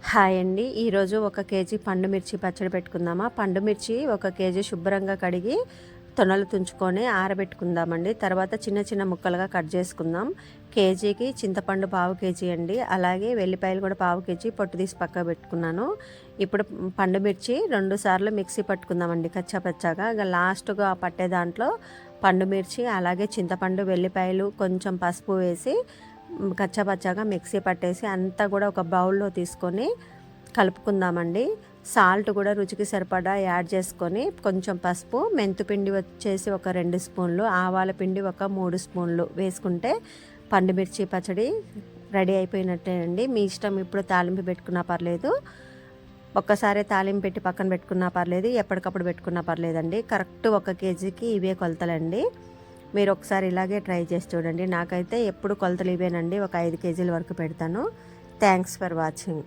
Hi అండి. ఈరోజు ఒక కేజీ పండు మిర్చి పచ్చడి పెట్టుకుందామా. పండు మిర్చి ఒక కేజీ శుభ్రంగా కడిగి తొనలు తుంచుకొని ఆరబెట్టుకుందామండి. తర్వాత చిన్న చిన్న ముక్కలుగా కట్ చేసుకుందాం. కేజీకి చింతపండు పావు కేజీ అండి. అలాగే వెల్లిపాయలు కూడా పావు కేజీ పొట్టు తీసి పక్కకు పెట్టుకున్నాను. ఇప్పుడు పండు మిర్చి 2 సార్లు మిక్సీ పట్టుకుందామండి కచ్చాపచ్చాగా. ఇక లాస్ట్గా పట్టే దాంట్లో పండు మిర్చి అలాగే చింతపండు వెల్లిపాయలు కొంచెం పసుపు వేసి కచ్చాపచ్చాగా మిక్సీ పట్టేసి అంతా కూడా ఒక బౌల్లో తీసుకొని కలుపుకుందామండి. సాల్ట్ కూడా రుచికి సరిపడా యాడ్ చేసుకొని కొంచెం పసుపు, మెంతుపిండి వచ్చేసి ఒక 2 స్పూన్లు, ఆవాల పిండి ఒక 3 స్పూన్లు వేసుకుంటే పండుమిర్చి పచ్చడి రెడీ అయిపోయినట్టేనండి. మీ ఇష్టం, ఇప్పుడు తాలింపు పెట్టుకున్నా పర్లేదు, ఒక్కసారి తాలింపు పెట్టి పక్కన పెట్టుకున్నా పర్లేదు, ఎప్పటికప్పుడు పెట్టుకున్నా పర్లేదండి. కరెక్ట్ 1 కేజీకి ఇవే కొలతలండి. మీరు ఒకసారి ఇలాగే ట్రై చేసి చూడండి. నాకైతే ఎప్పుడు కొలతలు ఇవేనండి. ఒక 5 కేజీల వరకు పెడతాను. Thanks for watching.